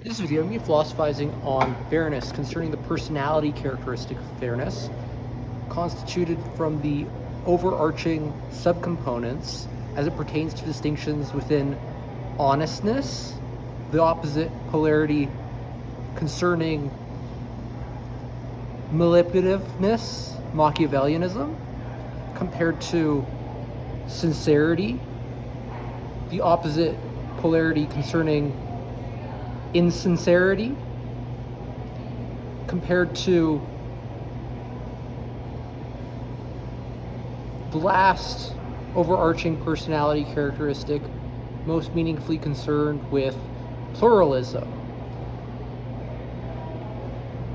In this video, I'm going to be philosophizing on fairness concerning the personality characteristic of fairness, constituted from the overarching subcomponents as it pertains to distinctions within honestness, the opposite polarity concerning manipulativeness, Machiavellianism, compared to sincerity, the opposite polarity concerning insincerity, compared to the last overarching personality characteristic most meaningfully concerned with pluralism,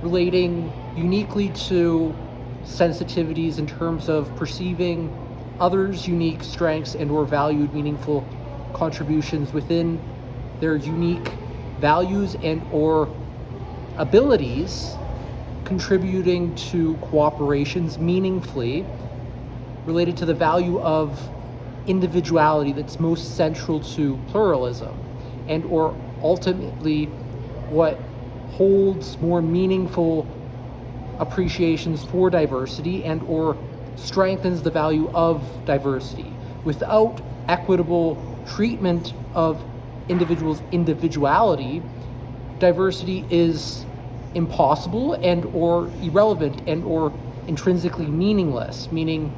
relating uniquely to sensitivities in terms of perceiving others' unique strengths and or valued meaningful contributions within their unique values and or abilities, contributing to cooperations meaningfully, related to the value of individuality that's most central to pluralism, and or ultimately what holds more meaningful appreciations for diversity and or strengthens the value of diversity. Without equitable treatment of individuals' individuality, diversity is impossible and or irrelevant and or intrinsically meaningless, meaning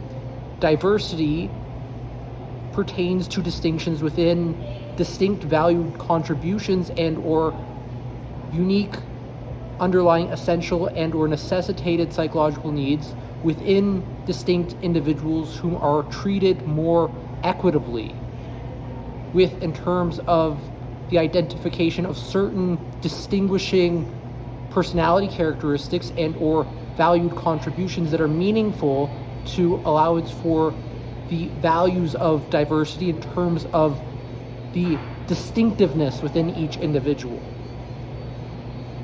diversity pertains to distinctions within distinct valued contributions and or unique underlying essential and or necessitated psychological needs within distinct individuals whom are treated more equitably, with in terms of the identification of certain distinguishing personality characteristics and or valued contributions that are meaningful to allowance for the values of diversity in terms of the distinctiveness within each individual.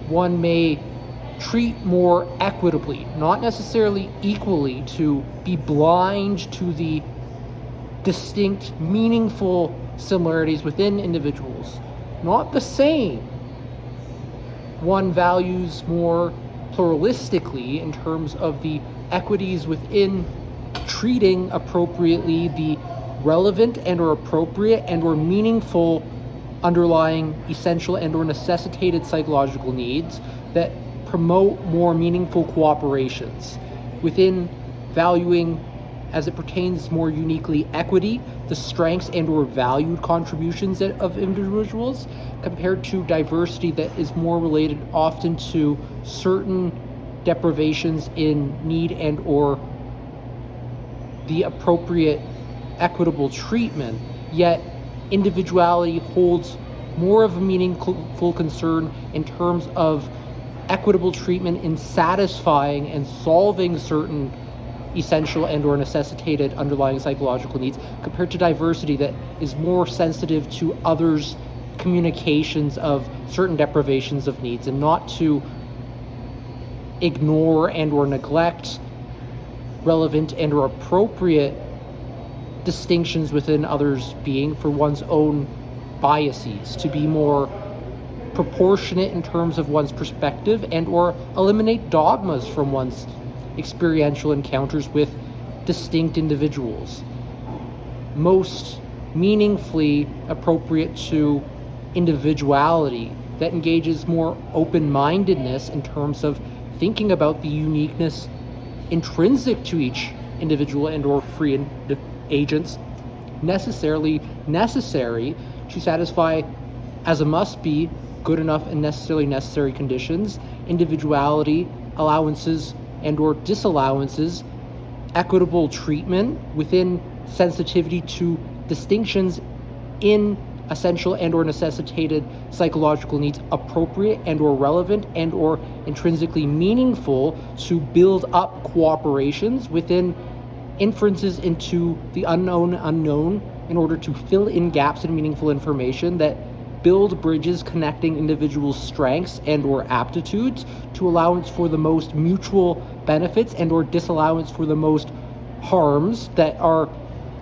One may treat more equitably, not necessarily equally, to be blind to the distinct, meaningful similarities within individuals, not the same. One values more pluralistically in terms of the equities within treating appropriately the relevant and or appropriate and or meaningful underlying essential and or necessitated psychological needs that promote more meaningful cooperations, within valuing, as it pertains more uniquely, equity, the strengths and or valued contributions of individuals, compared to diversity that is more related often to certain deprivations in need and or the appropriate equitable treatment, yet individuality holds more of a meaningful concern in terms of equitable treatment in satisfying and solving certain essential and or necessitated underlying psychological needs, compared to diversity that is more sensitive to others' communications of certain deprivations of needs, and not to ignore and or neglect relevant and or appropriate distinctions within others' being for one's own biases, to be more proportionate in terms of one's perspective and or eliminate dogmas from one's experiential encounters with distinct individuals, most meaningfully appropriate to individuality that engages more open-mindedness in terms of thinking about the uniqueness intrinsic to each individual and or free agents, necessarily necessary to satisfy, as a must be, good enough and necessarily necessary conditions, individuality, allowances and or disallowances, equitable treatment within sensitivity to distinctions in essential and or necessitated psychological needs, appropriate and or relevant and or intrinsically meaningful to build up cooperations within inferences into the unknown in order to fill in gaps in meaningful information that build bridges connecting individuals' strengths and or aptitudes to allowance for the most mutual benefits and or disallowance for the most harms that are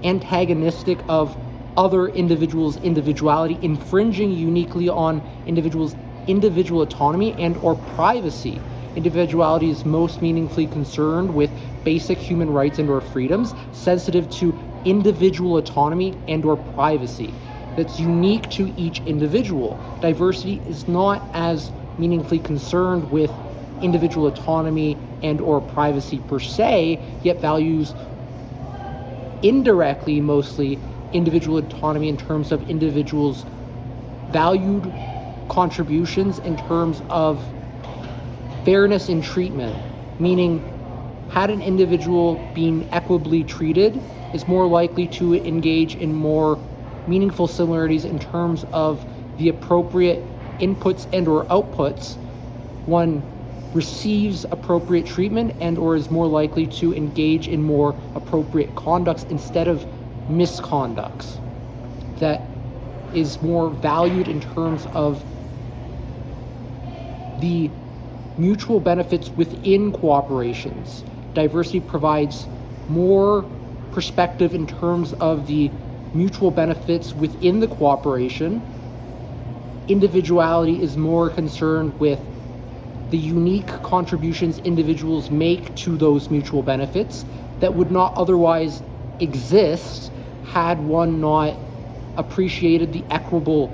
antagonistic of other individuals' individuality, infringing uniquely on individuals' individual autonomy and or privacy. Individuality is most meaningfully concerned with basic human rights and or freedoms, sensitive to individual autonomy and or privacy. That's unique to each individual. Diversity is not as meaningfully concerned with individual autonomy and or privacy per se, yet values indirectly mostly individual autonomy in terms of individuals' valued contributions in terms of fairness in treatment, meaning had an individual been equitably treated is more likely to engage in more meaningful similarities in terms of the appropriate inputs and or outputs. One receives appropriate treatment and or is more likely to engage in more appropriate conducts instead of misconducts. That is more valued in terms of the mutual benefits within cooperations. Diversity provides more perspective in terms of the mutual benefits within the cooperation. Individuality is more concerned with the unique contributions individuals make to those mutual benefits that would not otherwise exist had one not appreciated the equitable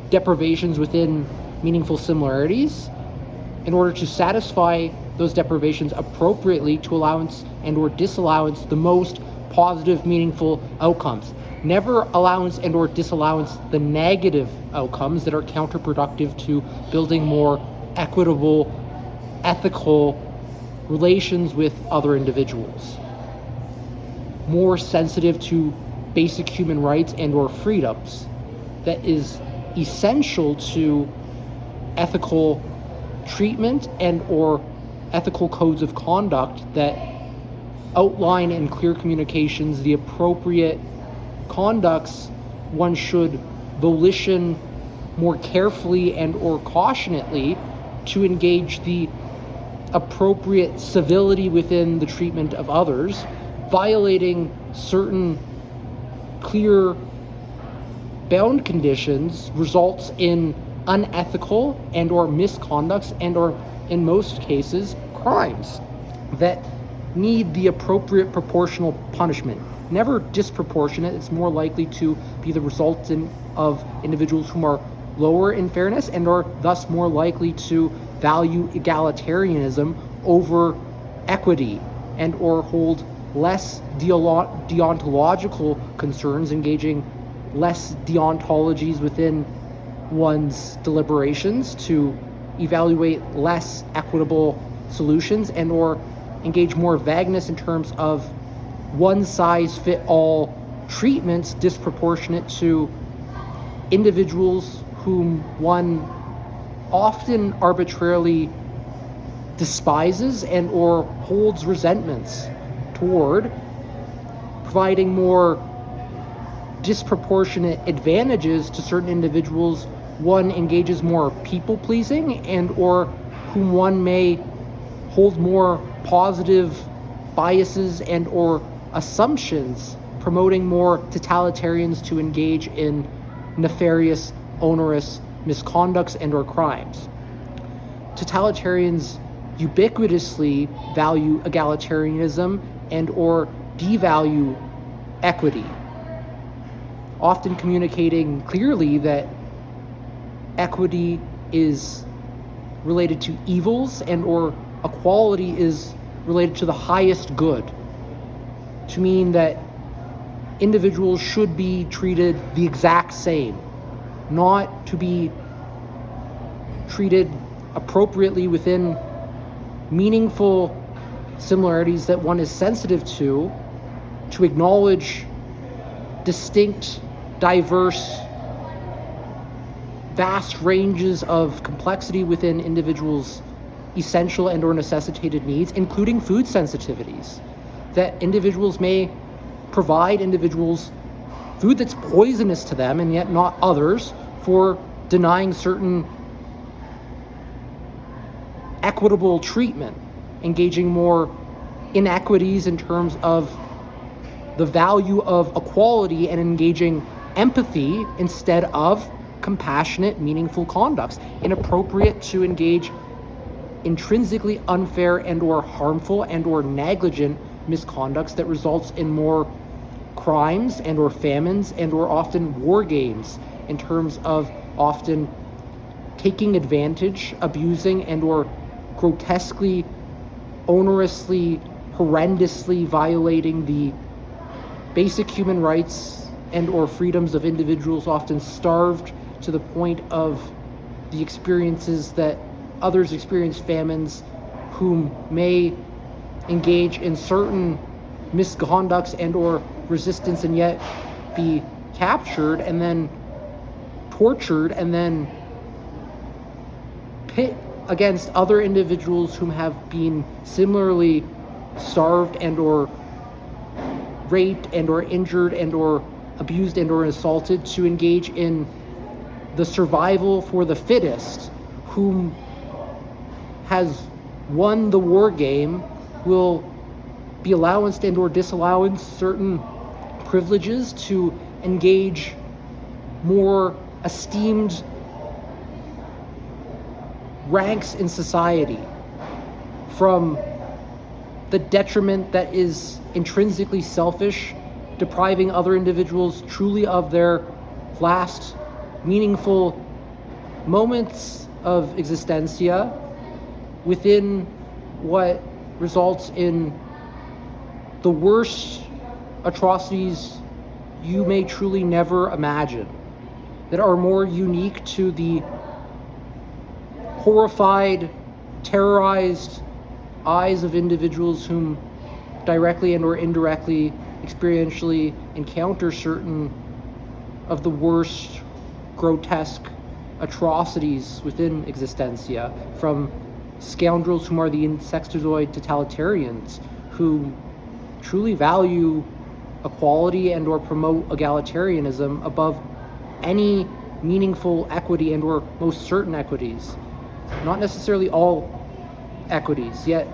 deprivations within meaningful similarities in order to satisfy those deprivations appropriately to allowance and or disallowance the most positive, meaningful outcomes. Never allowance and or disallowance the negative outcomes that are counterproductive to building more equitable, ethical relations with other individuals. More sensitive to basic human rights and or freedoms. That is essential to ethical treatment and or ethical codes of conduct that outline in clear communications the appropriate conducts one should volition more carefully and or cautionately to engage the appropriate civility within the treatment of others. Violating certain clear bound conditions results in unethical and or misconducts and or in most cases crimes that need the appropriate proportional punishment. Never disproportionate. It's more likely to be the resultant of individuals who are lower in fairness and are thus more likely to value egalitarianism over equity and or hold less deontological concerns, engaging less deontologies within one's deliberations to evaluate less equitable solutions and or engage more vagueness in terms of one-size-fit-all treatments disproportionate to individuals whom one often arbitrarily despises and or holds resentments toward, providing more disproportionate advantages to certain individuals one engages more people-pleasing and or whom one may hold more positive biases and or assumptions, promoting more totalitarians to engage in nefarious, onerous misconducts and or crimes. Totalitarians ubiquitously value egalitarianism and or devalue equity, often communicating clearly that equity is related to evils and or equality is related to the highest good, to mean that individuals should be treated the exact same, not to be treated appropriately within meaningful similarities that one is sensitive to acknowledge distinct, diverse, vast ranges of complexity within individuals' essential and or necessitated needs, including food sensitivities, that individuals may provide individuals food that's poisonous to them and yet not others for denying certain equitable treatment, engaging more inequities in terms of the value of equality and engaging empathy instead of compassionate, meaningful conducts, inappropriate to engage intrinsically unfair and or harmful and or negligent misconducts that results in more crimes and or famines and or often war games, in terms of often taking advantage, abusing, and or grotesquely, onerously, horrendously violating the basic human rights and or freedoms of individuals, often starved to the point of the experiences that others experience, famines, whom may engage in certain misconducts and or resistance and yet be captured and then tortured and then pit against other individuals whom have been similarly starved and or raped and or injured and or abused and or assaulted, to engage in the survival for the fittest, whom has won the war game, will be allowanced and or disallowed certain privileges to engage more esteemed ranks in society, from the detriment that is intrinsically selfish, depriving other individuals truly of their last meaningful moments of existentia, within what results in the worst atrocities you may truly never imagine, that are more unique to the horrified, terrorized eyes of individuals whom directly and or indirectly, experientially encounter certain of the worst grotesque atrocities within existentia, from scoundrels whom are the insectoid totalitarians, who truly value equality and or promote egalitarianism above any meaningful equity and or most certain equities. Not necessarily all equities, yet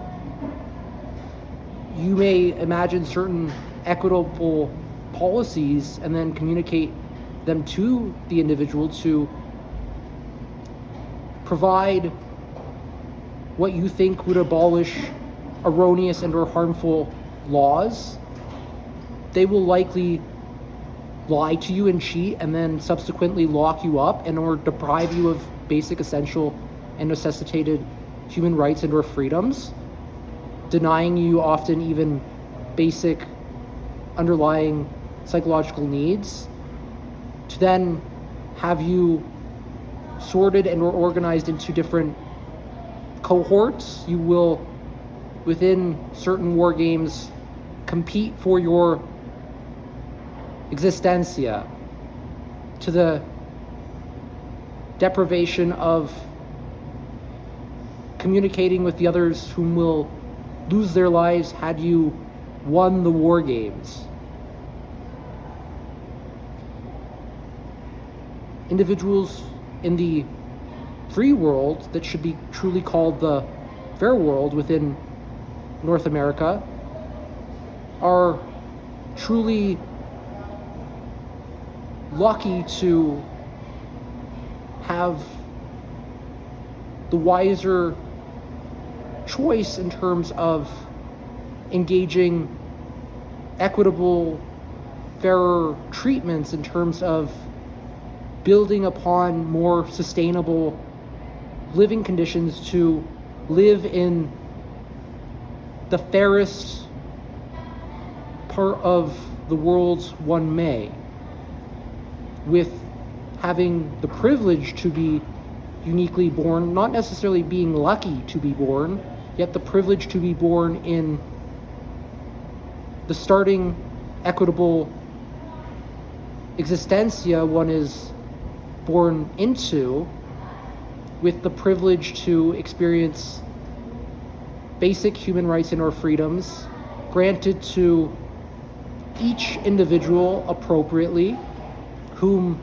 you may imagine certain equitable policies and then communicate them to the individual to provide what you think would abolish erroneous and or harmful laws. They will likely lie to you and cheat and then subsequently lock you up and or deprive you of basic, essential, and necessitated human rights and or freedoms, denying you often even basic underlying psychological needs, to then have you sorted and or organized into different cohorts. You will, within certain war games, compete for your existentia, to the deprivation of communicating with the others whom will lose their lives had you won the war games. Individuals in the free world, that should be truly called the fair world within North America, are truly lucky to have the wiser choice in terms of engaging equitable, fairer treatments, in terms of building upon more sustainable living conditions to live in the fairest part of the world's one may, with having the privilege to be uniquely born, not necessarily being lucky to be born, yet the privilege to be born in the starting equitable existentia one is born into, with the privilege to experience basic human rights and or freedoms granted to each individual appropriately, whom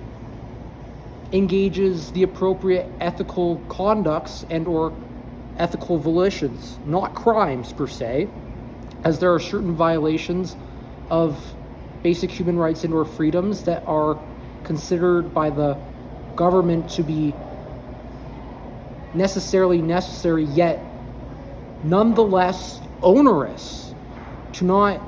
engages the appropriate ethical conducts and or ethical volitions, not crimes per se, as there are certain violations of basic human rights and or freedoms that are considered by the government to be necessarily necessary, yet nonetheless onerous, to not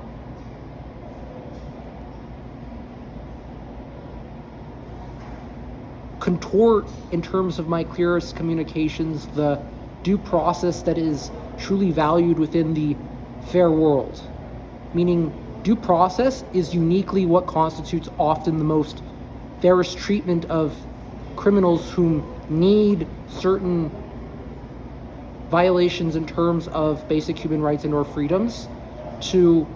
contort, in terms of my clearest communications, the due process that is truly valued within the fair world. Meaning, due process is uniquely what constitutes often the most fairest treatment of criminals whom need certain violations in terms of basic human rights and or freedoms to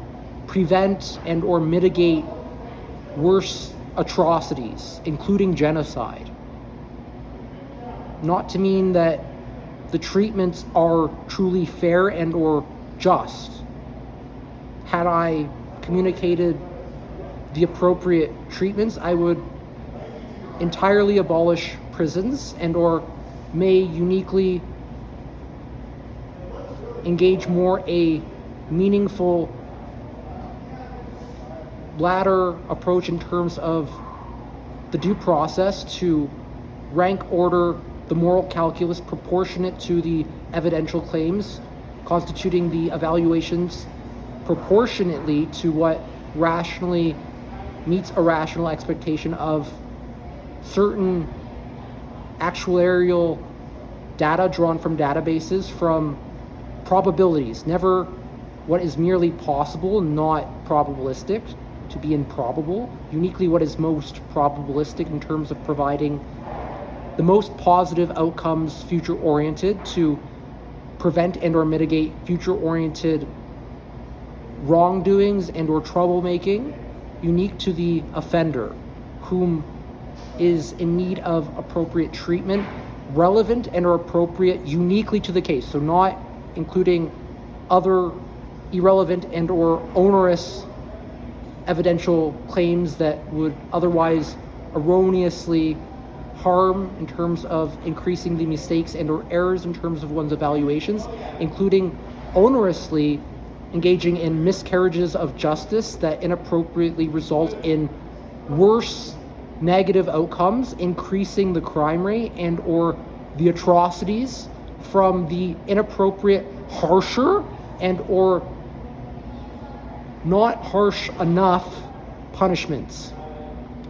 prevent and or mitigate worse atrocities, including genocide. Not to mean that the treatments are truly fair and or just. Had I communicated the appropriate treatments, I would entirely abolish prisons and or may uniquely engage more a meaningful latter approach in terms of the due process to rank order the moral calculus proportionate to the evidential claims, constituting the evaluations proportionately to what rationally meets a rational expectation of certain actuarial data drawn from databases, from probabilities, never what is merely possible, not probabilistic, to be improbable, uniquely what is most probabilistic in terms of providing the most positive outcomes, future-oriented, to prevent and or mitigate future-oriented wrongdoings and or troublemaking, unique to the offender, whom is in need of appropriate treatment, relevant and or appropriate uniquely to the case, so not including other irrelevant and or onerous evidential claims that would otherwise erroneously harm in terms of increasing the mistakes and or errors in terms of one's evaluations, including onerously engaging in miscarriages of justice that inappropriately result in worse negative outcomes, increasing the crime rate and or the atrocities from the inappropriate, harsher and or not harsh enough punishments,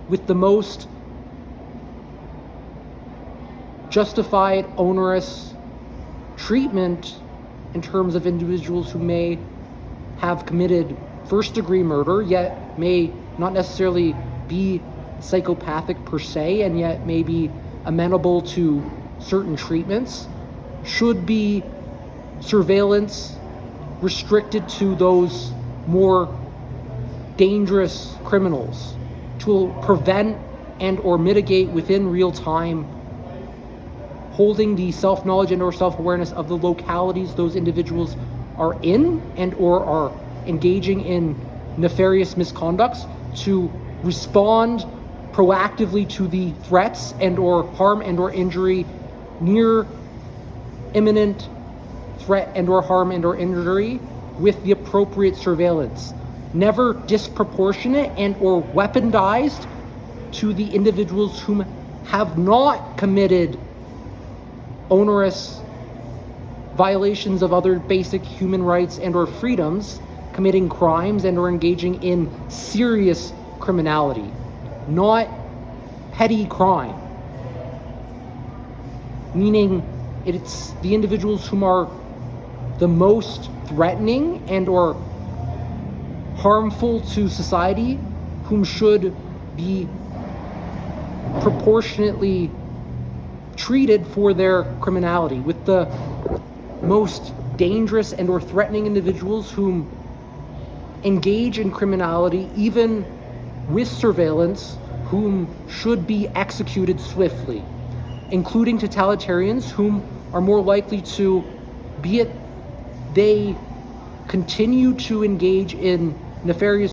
with the most justified, onerous treatment in terms of individuals who may have committed first-degree murder, yet may not necessarily be psychopathic per se, and yet may be amenable to certain treatments, should be surveillance restricted to those more dangerous criminals to prevent and or mitigate within real time, holding the self-knowledge and or self-awareness of the localities those individuals are in and or are engaging in nefarious misconducts, to respond proactively to the threats and or harm and or injury, near imminent threat and or harm and or injury, with the appropriate surveillance, never disproportionate and or weaponized to the individuals whom have not committed onerous violations of other basic human rights and or freedoms, committing crimes and or engaging in serious criminality, not petty crime. Meaning it's the individuals whom are the most threatening and or harmful to society, whom should be proportionately treated for their criminality, with the most dangerous and or threatening individuals whom engage in criminality, even with surveillance, whom should be executed swiftly, including totalitarians whom are more likely to, be it they continue to engage in nefarious